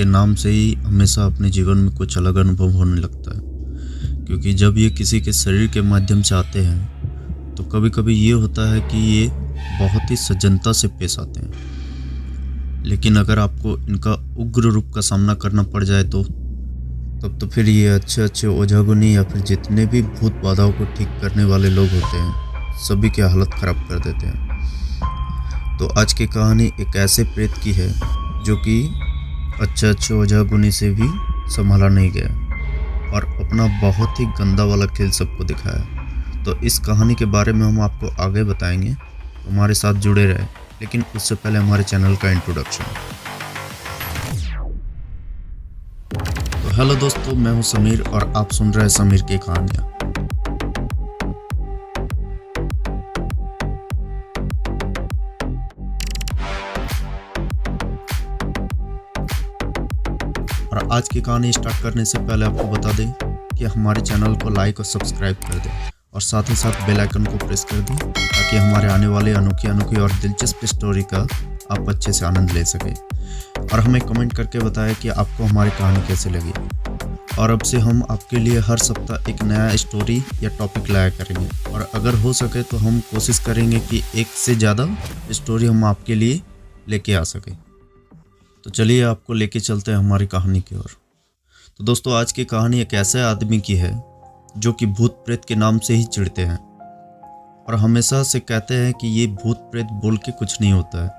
के नाम से ही हमेशा अपने जीवन में कुछ अलग अनुभव होने लगता है, क्योंकि जब ये किसी के शरीर के माध्यम से आते हैं तो कभी कभी ये होता है कि ये बहुत ही सज्जनता से पेश आते हैं। लेकिन अगर आपको इनका उग्र रूप का सामना करना पड़ जाए तो तब तो फिर ये अच्छे अच्छे ओझागुनी या फिर जितने भी भूत बाधाओं को ठीक करने वाले लोग होते हैं सभी की हालत खराब कर देते हैं। तो आज की कहानी एक ऐसे प्रेत की है जो कि अच्छे अच्छे ओझागुनी से भी संभाला नहीं गया और अपना बहुत ही गंदा वाला खेल सबको दिखाया। तो इस कहानी के बारे में हम आपको आगे बताएंगे, हमारे साथ जुड़े रहे। लेकिन उससे पहले हमारे चैनल का इंट्रोडक्शन। तो हेलो दोस्तों, मैं हूं समीर और आप सुन रहे हैं समीर की कहानियाँ। और आज की कहानी स्टार्ट करने से पहले आपको बता दें कि हमारे चैनल को लाइक और सब्सक्राइब कर दें और साथ ही साथ बेल आइकन को प्रेस कर दें ताकि हमारे आने वाले अनोखी और दिलचस्प स्टोरी का आप अच्छे से आनंद ले सकें। और हमें कमेंट करके बताएं कि आपको हमारी कहानी कैसे लगी। और अब से हम आपके लिए हर सप्ताह एक नया स्टोरी या टॉपिक लाया करेंगे और अगर हो सके तो हम कोशिश करेंगे कि एक से ज़्यादा स्टोरी हम आपके लिए लेके आ सकें। तो चलिए आपको लेके चलते हैं हमारी कहानी की ओर। तो दोस्तों, आज की कहानी एक ऐसे आदमी की है जो कि भूत प्रेत के नाम से ही चिढ़ते हैं और हमेशा से कहते हैं कि ये भूत प्रेत बोल के कुछ नहीं होता है,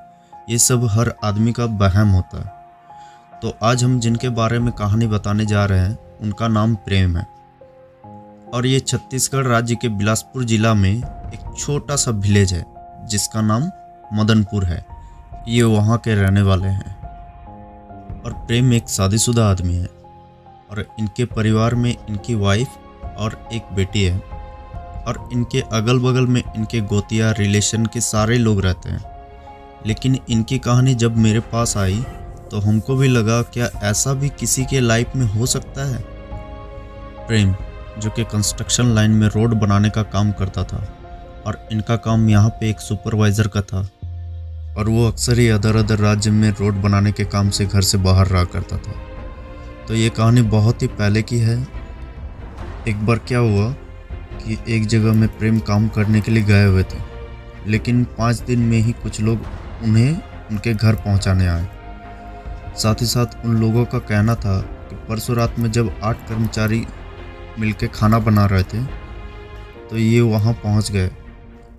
ये सब हर आदमी का वहम होता है। तो आज हम जिनके बारे में कहानी बताने जा रहे हैं उनका नाम प्रेम है और ये छत्तीसगढ़ राज्य के बिलासपुर जिला में एक छोटा सा विलेज है जिसका नाम मदनपुर है। ये वहाँ के रहने वाले हैं और प्रेम एक शादीशुदा आदमी है और इनके परिवार में इनकी वाइफ और एक बेटी है और इनके अगल बगल में इनके गोतिया रिलेशन के सारे लोग रहते हैं। लेकिन इनकी कहानी जब मेरे पास आई तो हमको भी लगा क्या ऐसा भी किसी के लाइफ में हो सकता है। प्रेम जो कि कंस्ट्रक्शन लाइन में रोड बनाने का काम करता था और इनका काम यहाँ पे एक सुपरवाइज़र का था और वो अक्सर ही अदर राज्य में रोड बनाने के काम से घर से बाहर रहा करता था। तो ये कहानी बहुत ही पहले की है। एक बार क्या हुआ कि एक जगह में प्रेम काम करने के लिए गए हुए थे, लेकिन 5 दिन में ही कुछ लोग उन्हें उनके घर पहुंचाने आए। साथ ही साथ उन लोगों का कहना था कि परसों रात में जब 8 कर्मचारी मिलकर खाना बना रहे थे तो ये वहां पहुंच गए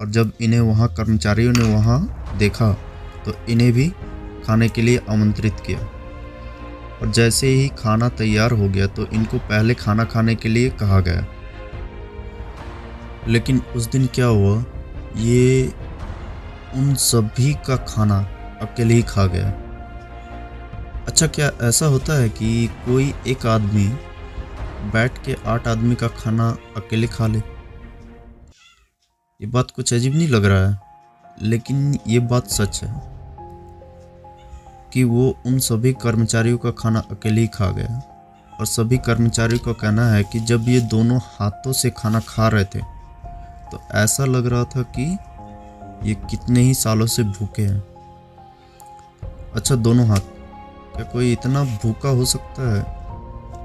और जब इन्हें वहां कर्मचारियों ने वहां देखा तो इन्हें भी खाने के लिए आमंत्रित किया। और जैसे ही खाना तैयार हो गया तो इनको पहले खाना खाने के लिए कहा गया। लेकिन उस दिन क्या हुआ, ये उन सभी का खाना अकेले ही खा गया। अच्छा, क्या ऐसा होता है कि कोई एक आदमी बैठ के 8 आदमी का खाना अकेले खा ले? ये बात कुछ अजीब नहीं लग रहा है, लेकिन ये बात सच है कि वो उन सभी कर्मचारियों का खाना अकेले ही खा गया। और सभी कर्मचारियों का कहना है कि जब ये दोनों हाथों से खाना खा रहे थे तो ऐसा लग रहा था कि ये कितने ही सालों से भूखे हैं। अच्छा, दोनों हाथ, क्या कोई इतना भूखा हो सकता है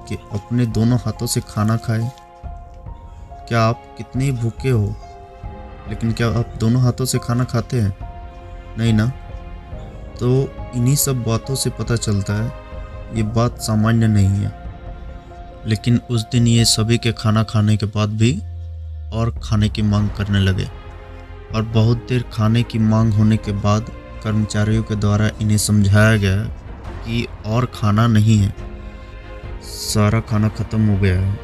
कि अपने दोनों हाथों से खाना खाए? क्या आप कितने ही भूखे हो लेकिन क्या आप दोनों हाथों से खाना खाते हैं? नहीं ना। तो इन्हीं सब बातों से पता चलता है ये बात सामान्य नहीं है। लेकिन उस दिन ये सभी के खाना खाने के बाद भी और खाने की मांग करने लगे और बहुत देर खाने की मांग होने के बाद कर्मचारियों के द्वारा इन्हें समझाया गया कि और खाना नहीं है, सारा खाना ख़त्म हो गया है।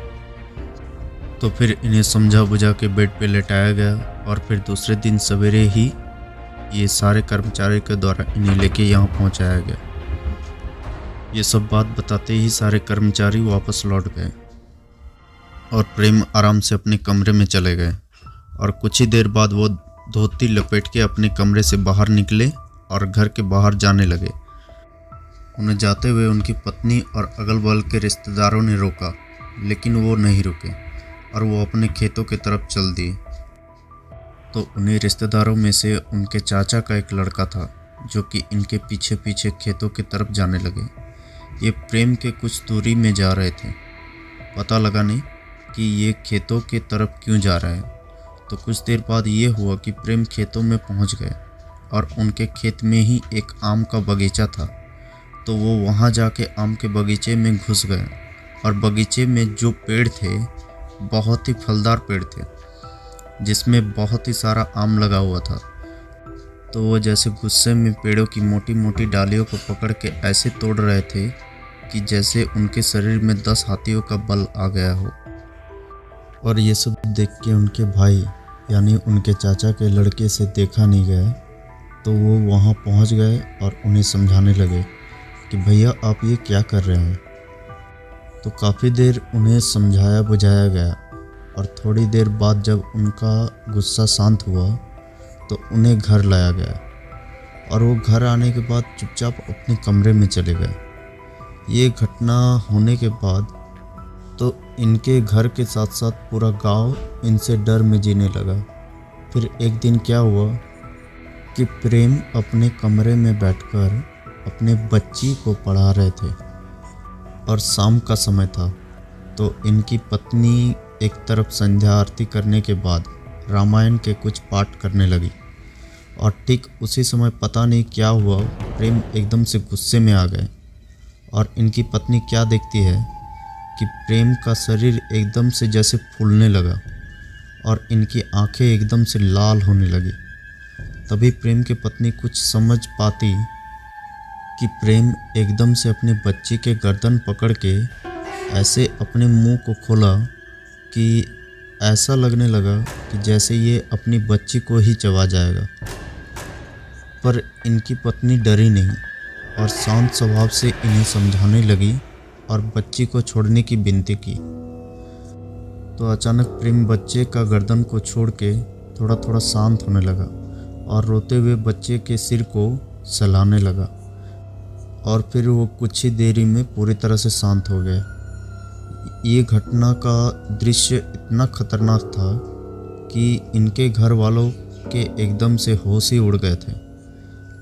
तो फिर इन्हें समझा बुझा के बेड पे लेटाया गया और फिर दूसरे दिन सवेरे ही ये सारे कर्मचारी के द्वारा इन्हें लेके यहाँ पहुँचाया गया। ये सब बात बताते ही सारे कर्मचारी वापस लौट गए और प्रेम आराम से अपने कमरे में चले गए। और कुछ ही देर बाद वो धोती लपेट के अपने कमरे से बाहर निकले और घर के बाहर जाने लगे। उन्हें जाते हुए उनकी पत्नी और अगल बगल के रिश्तेदारों ने रोका, लेकिन वो नहीं रुके और वो अपने खेतों की तरफ चल दिए। तो उन्हीं रिश्तेदारों में से उनके चाचा का एक लड़का था जो कि इनके पीछे पीछे खेतों की तरफ जाने लगे। ये प्रेम के कुछ दूरी में जा रहे थे। पता लगा नहीं कि ये खेतों के तरफ क्यों जा रहे हैं। तो कुछ देर बाद ये हुआ कि प्रेम खेतों में पहुंच गए और उनके खेत में ही एक आम का बगीचा था। तो वो वहां जाके आम के बगीचे में घुस गए और बगीचे में जो पेड़ थे बहुत ही फलदार पेड़ थे, जिसमें बहुत ही सारा आम लगा हुआ था। तो वो जैसे गुस्से में पेड़ों की मोटी मोटी डालियों को पकड़ के ऐसे तोड़ रहे थे कि जैसे उनके शरीर में 10 हाथियों का बल आ गया हो। और ये सब देख के उनके भाई यानी उनके चाचा के लड़के से देखा नहीं गया। तो वो वहाँ पहुँच गए और उन्हें समझाने लगे कि भैया आप ये क्या कर रहे हैं। तो काफ़ी देर उन्हें समझाया बुझाया गया और थोड़ी देर बाद जब उनका गुस्सा शांत हुआ तो उन्हें घर लाया गया और वो घर आने के बाद चुपचाप अपने कमरे में चले गए। ये घटना होने के बाद तो इनके घर के साथ साथ पूरा गांव इनसे डर में जीने लगा। फिर एक दिन क्या हुआ कि प्रेम अपने कमरे में बैठकर अपने बच्ची को पढ़ा रहे थे और शाम का समय था। तो इनकी पत्नी एक तरफ संध्या आरती करने के बाद रामायण के कुछ पाठ करने लगी और ठीक उसी समय पता नहीं क्या हुआ, प्रेम एकदम से गुस्से में आ गए और इनकी पत्नी क्या देखती है कि प्रेम का शरीर एकदम से जैसे फूलने लगा और इनकी आंखें एकदम से लाल होने लगी। तभी प्रेम की पत्नी कुछ समझ पाती कि प्रेम एकदम से अपनी बच्ची के गर्दन पकड़ के ऐसे अपने मुंह को खोला कि ऐसा लगने लगा कि जैसे ये अपनी बच्ची को ही चबा जाएगा। पर इनकी पत्नी डरी नहीं और शांत स्वभाव से इन्हें समझाने लगी और बच्ची को छोड़ने की विनती की। तो अचानक प्रेम बच्चे का गर्दन को छोड़ के थोड़ा थोड़ा शांत होने लगा और रोते हुए बच्चे के सिर को सहलाने लगा और फिर वो कुछ ही देरी में पूरी तरह से शांत हो गया। ये घटना का दृश्य इतना खतरनाक था कि इनके घर वालों के एकदम से होश ही उड़ गए थे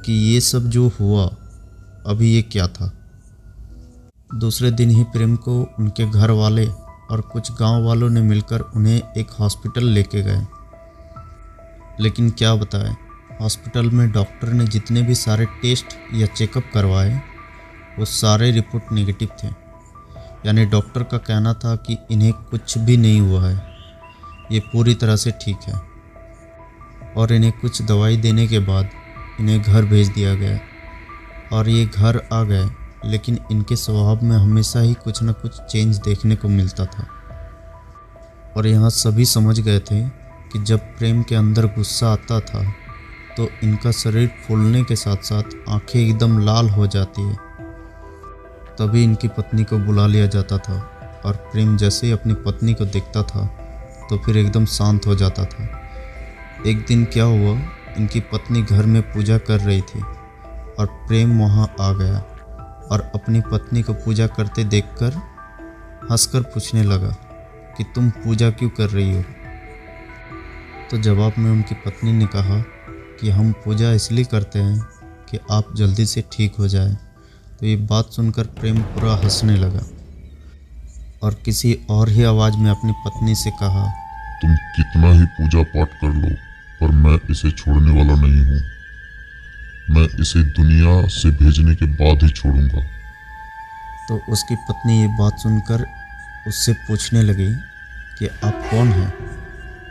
कि ये सब जो हुआ अभी ये क्या था। दूसरे दिन ही प्रेम को उनके घर वाले और कुछ गांव वालों ने मिलकर उन्हें एक हॉस्पिटल लेके गए। लेकिन क्या बताएं, हॉस्पिटल में डॉक्टर ने जितने भी सारे टेस्ट या चेकअप करवाए वो सारे रिपोर्ट नेगेटिव थे। यानी डॉक्टर का कहना था कि इन्हें कुछ भी नहीं हुआ है, ये पूरी तरह से ठीक है। और इन्हें कुछ दवाई देने के बाद इन्हें घर भेज दिया गया और ये घर आ गए। लेकिन इनके स्वभाव में हमेशा ही कुछ न कुछ चेंज देखने को मिलता था। और यहाँ सभी समझ गए थे कि जब प्रेम के अंदर गुस्सा आता था तो इनका शरीर फूलने के साथ साथ आंखें एकदम लाल हो जाती है। तभी इनकी पत्नी को बुला लिया जाता था और प्रेम जैसे ही अपनी पत्नी को देखता था तो फिर एकदम शांत हो जाता था। एक दिन क्या हुआ, इनकी पत्नी घर में पूजा कर रही थी और प्रेम वहां आ गया और अपनी पत्नी को पूजा करते देखकर हंसकर पूछने लगा कि तुम पूजा क्यों कर रही हो। तो जवाब में उनकी पत्नी ने कहा कि हम पूजा इसलिए करते हैं कि आप जल्दी से ठीक हो जाए। तो ये बात सुनकर प्रेम पूरा हंसने लगा और किसी और ही आवाज़ में अपनी पत्नी से कहा, तुम कितना ही पूजा पाठ कर लो पर मैं इसे छोड़ने वाला नहीं हूँ। मैं इसे दुनिया से भेजने के बाद ही छोड़ूंगा। तो उसकी पत्नी ये बात सुनकर उससे पूछने लगी कि आप कौन हैं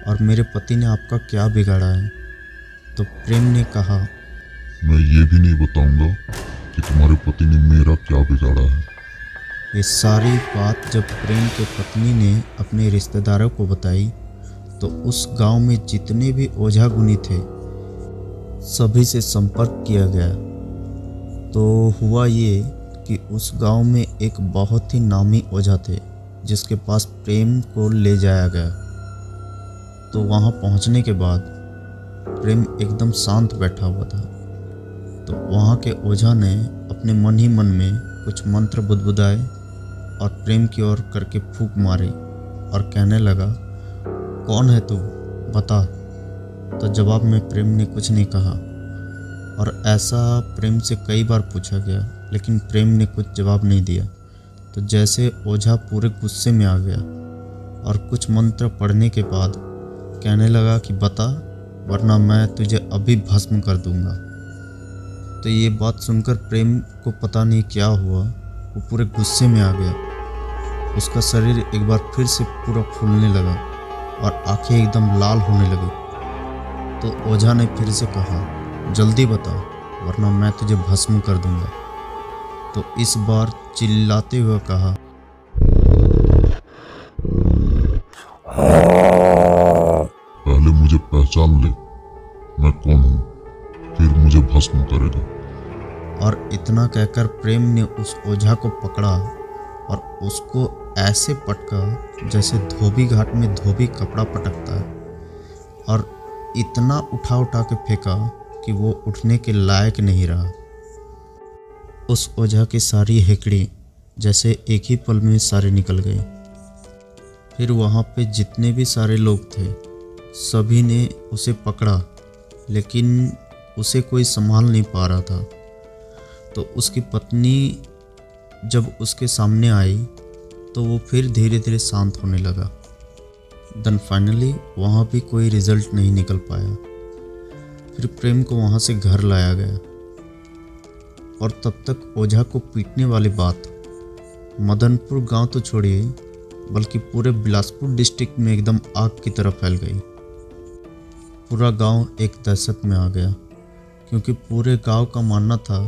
और मेरे पति ने आपका क्या बिगाड़ा है। तो प्रेम ने कहा, मैं ये भी नहीं बताऊंगा कि तुम्हारे पति ने मेरा क्या बिगाड़ा है। ये सारी बात जब प्रेम के पत्नी ने अपने रिश्तेदारों को बताई तो उस गांव में जितने भी ओझा गुनी थे सभी से संपर्क किया गया। तो हुआ ये कि उस गांव में एक बहुत ही नामी ओझा थे जिसके पास प्रेम को ले जाया गया। तो वहां पहुंचने के बाद प्रेम एकदम शांत बैठा हुआ था। तो वहाँ के ओझा ने अपने मन ही मन में कुछ मंत्र बुदबुदाए और प्रेम की ओर करके फूंक मारी और कहने लगा, कौन है तू, बता। तो जवाब में प्रेम ने कुछ नहीं कहा और ऐसा प्रेम से कई बार पूछा गया लेकिन प्रेम ने कुछ जवाब नहीं दिया। तो जैसे ओझा पूरे गुस्से में आ गया और कुछ मंत्र पढ़ने के बाद कहने लगा कि बता, वरना मैं तुझे अभी भस्म कर दूंगा। तो ये बात सुनकर प्रेम को पता नहीं क्या हुआ, वो पूरे गुस्से में आ गया। उसका शरीर एक बार फिर से पूरा फूलने लगा और आंखें एकदम लाल होने लगी। तो ओझा ने फिर से कहा, जल्दी बता, वरना मैं तुझे भस्म कर दूंगा। तो इस बार चिल्लाते हुए कहा, पहले मुझे पहचान ले, मैं कौन हूँ, फिर मुझे भस्म करेगा। और इतना कहकर प्रेम ने उस ओझा को पकड़ा और उसको ऐसे पटका जैसे धोबी घाट में धोबी कपड़ा पटकता है, और इतना उठा उठा के फेंका कि वो उठने के लायक नहीं रहा। उस ओझा की सारी हेकड़ी जैसे एक ही पल में सारे निकल गए। फिर वहाँ पे जितने भी सारे लोग थे सभी ने उसे पकड़ा, लेकिन उसे कोई संभाल नहीं पा रहा था। तो उसकी पत्नी जब उसके सामने आई तो वो फिर धीरे धीरे शांत होने लगा। देन फाइनली वहाँ भी कोई रिजल्ट नहीं निकल पाया। फिर प्रेम को वहाँ से घर लाया गया और तब तक ओझा को पीटने वाली बात मदनपुर गांव तो छोड़िए, बल्कि पूरे बिलासपुर डिस्ट्रिक्ट में एकदम आग की तरह फैल गई। पूरा गांव एक दहशत में आ गया, क्योंकि पूरे गांव का मानना था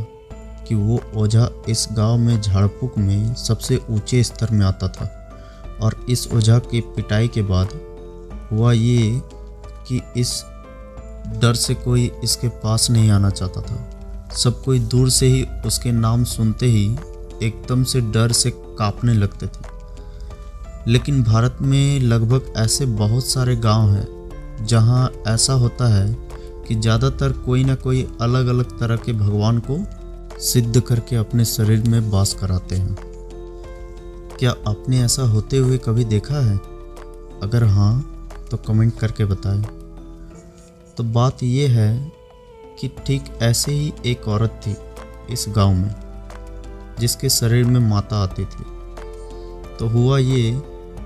कि वो ओझा इस गांव में झाड़ फूक में सबसे ऊंचे स्तर में आता था। और इस ओझा की पिटाई के बाद हुआ ये कि इस डर से कोई इसके पास नहीं आना चाहता था। सब कोई दूर से ही उसके नाम सुनते ही एकदम से डर से कांपने लगते थे। लेकिन भारत में लगभग ऐसे बहुत सारे गांव हैं जहां ऐसा होता है कि ज़्यादातर कोई ना कोई अलग अलग तरह के भगवान को सिद्ध करके अपने शरीर में वास कराते हैं। क्या आपने ऐसा होते हुए कभी देखा है? अगर हाँ तो कमेंट करके बताएं। तो बात ये है कि ठीक ऐसे ही एक औरत थी इस गांव में, जिसके शरीर में माता आती थी। तो हुआ ये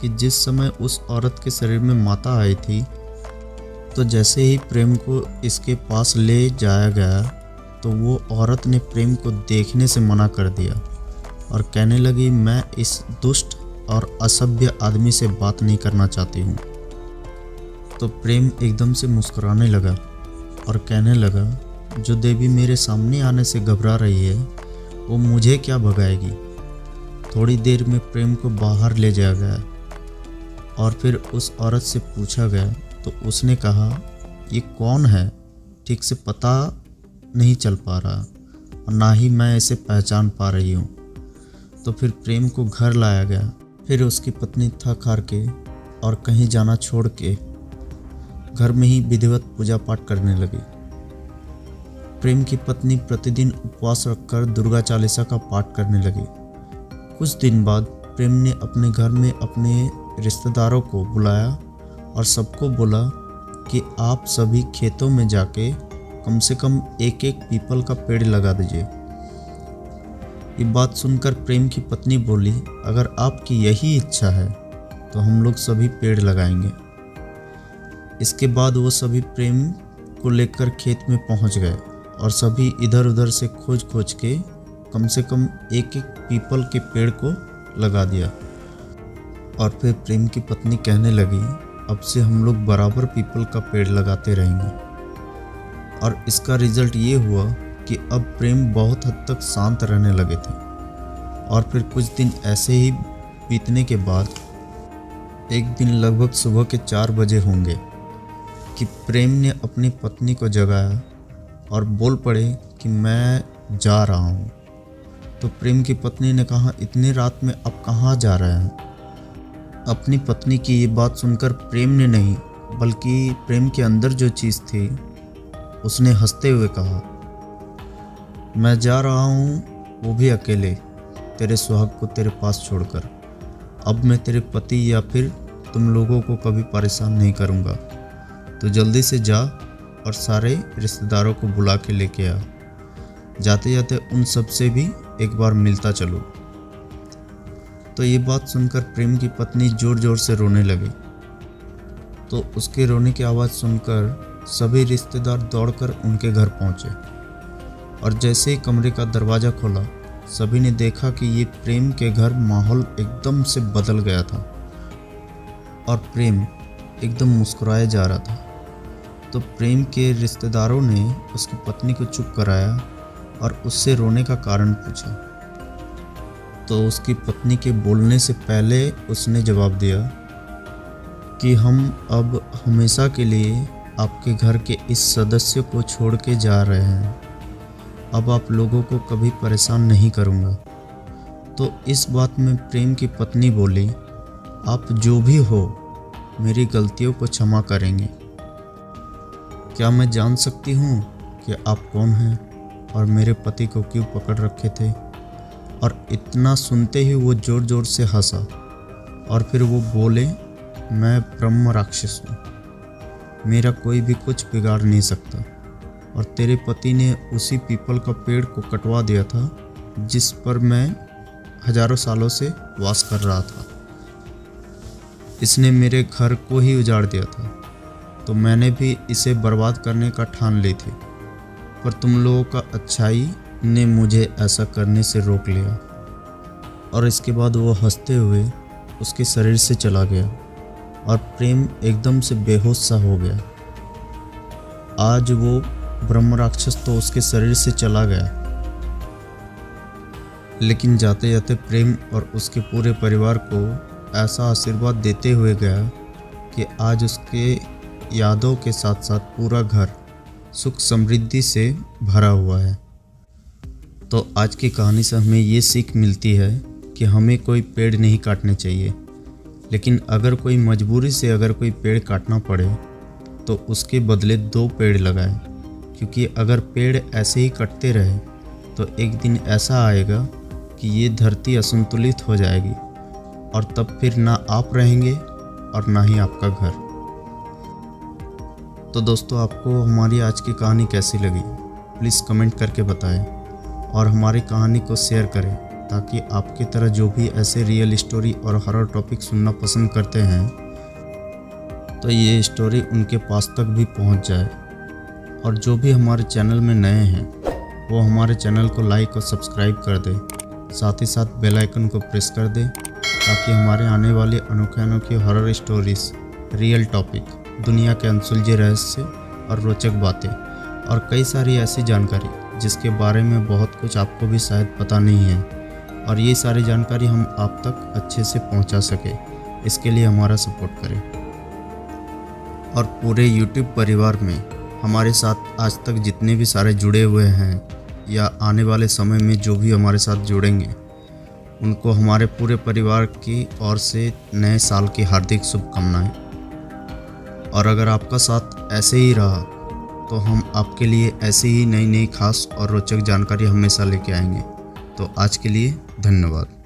कि जिस समय उस औरत के शरीर में माता आई थी, तो जैसे ही प्रेम को इसके पास ले जाया गया तो वो औरत ने प्रेम को देखने से मना कर दिया और कहने लगी, मैं इस दुष्ट और असभ्य आदमी से बात नहीं करना चाहती हूँ। तो प्रेम एकदम से मुस्कुराने लगा और कहने लगा, जो देवी मेरे सामने आने से घबरा रही है वो मुझे क्या भगाएगी। थोड़ी देर में प्रेम को बाहर ले जाया गया और फिर उस औरत से पूछा गया तो उसने कहा, ये कौन है, ठीक से पता नहीं चल पा रहा और ना ही मैं इसे पहचान पा रही हूँ। तो फिर प्रेम को घर लाया गया। फिर उसकी पत्नी थक हार के और कहीं जाना छोड़ के घर में ही विधिवत पूजा पाठ करने लगी। प्रेम की पत्नी प्रतिदिन उपवास रखकर दुर्गा चालीसा का पाठ करने लगी। कुछ दिन बाद प्रेम ने अपने घर में अपने रिश्तेदारों को बुलाया और सबको बोला कि आप सभी खेतों में जाके कम से कम एक एक पीपल का पेड़ लगा दीजिए। ये बात सुनकर प्रेम की पत्नी बोली, अगर आपकी यही इच्छा है तो हम लोग सभी पेड़ लगाएंगे। इसके बाद वो सभी प्रेम को लेकर खेत में पहुंच गए और सभी इधर उधर से खोज खोज के कम से कम एक एक पीपल के पेड़ को लगा दिया। और फिर प्रेम की पत्नी कहने लगी, अब से हम लोग बराबर पीपल का पेड़ लगाते रहेंगे। और इसका रिजल्ट ये हुआ कि अब प्रेम बहुत हद तक शांत रहने लगे थे। और फिर कुछ दिन ऐसे ही बीतने के बाद एक दिन लगभग सुबह के 4 बजे होंगे कि प्रेम ने अपनी पत्नी को जगाया और बोल पड़े कि मैं जा रहा हूँ। तो प्रेम की पत्नी ने कहा, इतनी रात में आप कहाँ जा रहे हैं? अपनी पत्नी की ये बात सुनकर प्रेम ने नहीं, बल्कि प्रेम के अंदर जो चीज़ थी उसने हंसते हुए कहा, मैं जा रहा हूँ वो भी अकेले, तेरे सुहाग को तेरे पास छोड़कर। अब मैं तेरे पति या फिर तुम लोगों को कभी परेशान नहीं करूँगा। तो जल्दी से जा और सारे रिश्तेदारों को बुला के लेके आ। जाते जाते उन सब से भी एक बार मिलता चलूँ। तो ये बात सुनकर प्रेम की पत्नी ज़ोर ज़ोर से रोने लगी। तो उसके रोने की आवाज़ सुनकर सभी रिश्तेदार दौड़कर उनके घर पहुँचे और जैसे ही कमरे का दरवाज़ा खोला, सभी ने देखा कि ये प्रेम के घर माहौल एकदम से बदल गया था और प्रेम एकदम मुस्कुराया जा रहा था। तो प्रेम के रिश्तेदारों ने उसकी पत्नी को चुप कराया और उससे रोने का कारण पूछा। तो उसकी पत्नी के बोलने से पहले उसने जवाब दिया कि हम अब हमेशा के लिए आपके घर के इस सदस्य को छोड़ के जा रहे हैं। अब आप लोगों को कभी परेशान नहीं करूँगा। तो इस बात में प्रेम की पत्नी बोली, आप जो भी हो मेरी गलतियों को क्षमा करेंगे। क्या मैं जान सकती हूँ कि आप कौन हैं और मेरे पति को क्यों पकड़ रखे थे? और इतना सुनते ही वो ज़ोर ज़ोर से हंसा और फिर वो बोले, मैं ब्रह्म राक्षस हूँ, मेरा कोई भी कुछ बिगाड़ नहीं सकता। और तेरे पति ने उसी पीपल का पेड़ को कटवा दिया था जिस पर मैं हजारों सालों से वास कर रहा था। इसने मेरे घर को ही उजाड़ दिया था, तो मैंने भी इसे बर्बाद करने का ठान ली थी, पर तुम लोगों का अच्छाई ने मुझे ऐसा करने से रोक लिया। और इसके बाद वो हंसते हुए उसके शरीर से चला गया और प्रेम एकदम से बेहोश सा हो गया। आज वो ब्रह्म राक्षस तो उसके शरीर से चला गया, लेकिन जाते जाते प्रेम और उसके पूरे परिवार को ऐसा आशीर्वाद देते हुए गया कि आज उसके यादों के साथ साथ पूरा घर सुख समृद्धि से भरा हुआ है। तो आज की कहानी से हमें ये सीख मिलती है कि हमें कोई पेड़ नहीं काटने चाहिए, लेकिन अगर कोई मजबूरी से अगर कोई पेड़ काटना पड़े तो उसके बदले 2 पेड़ लगाएं, क्योंकि अगर पेड़ ऐसे ही कटते रहे तो एक दिन ऐसा आएगा कि ये धरती असंतुलित हो जाएगी और तब फिर ना आप रहेंगे और ना ही आपका घर। तो दोस्तों, आपको हमारी आज की कहानी कैसी लगी प्लीज़ कमेंट करके बताएं और हमारी कहानी को शेयर करें, ताकि आपकी तरह जो भी ऐसे रियल स्टोरी और हॉरर टॉपिक सुनना पसंद करते हैं तो ये स्टोरी उनके पास तक भी पहुंच जाए। और जो भी हमारे चैनल में नए हैं वो हमारे चैनल को लाइक और सब्सक्राइब कर दें, साथ ही साथ बेल आइकन को प्रेस कर दें, ताकि हमारे आने वाले अनोखे हॉरर स्टोरीज, रियल टॉपिक, दुनिया के अनसुलझे रहस्य और रोचक बातें और कई सारी ऐसी जानकारी जिसके बारे में बहुत कुछ आपको भी शायद पता नहीं है, और ये सारी जानकारी हम आप तक अच्छे से पहुंचा सके, इसके लिए हमारा सपोर्ट करें। और पूरे YouTube परिवार में हमारे साथ आज तक जितने भी सारे जुड़े हुए हैं या आने वाले समय में जो भी हमारे साथ जुड़ेंगे, उनको हमारे पूरे परिवार की ओर से नए साल की हार्दिक शुभकामनाएं। और अगर आपका साथ ऐसे ही रहा तो हम आपके लिए ऐसे ही नई खास और रोचक जानकारी हमेशा लेके आएंगे। तो आज के लिए धन्यवाद।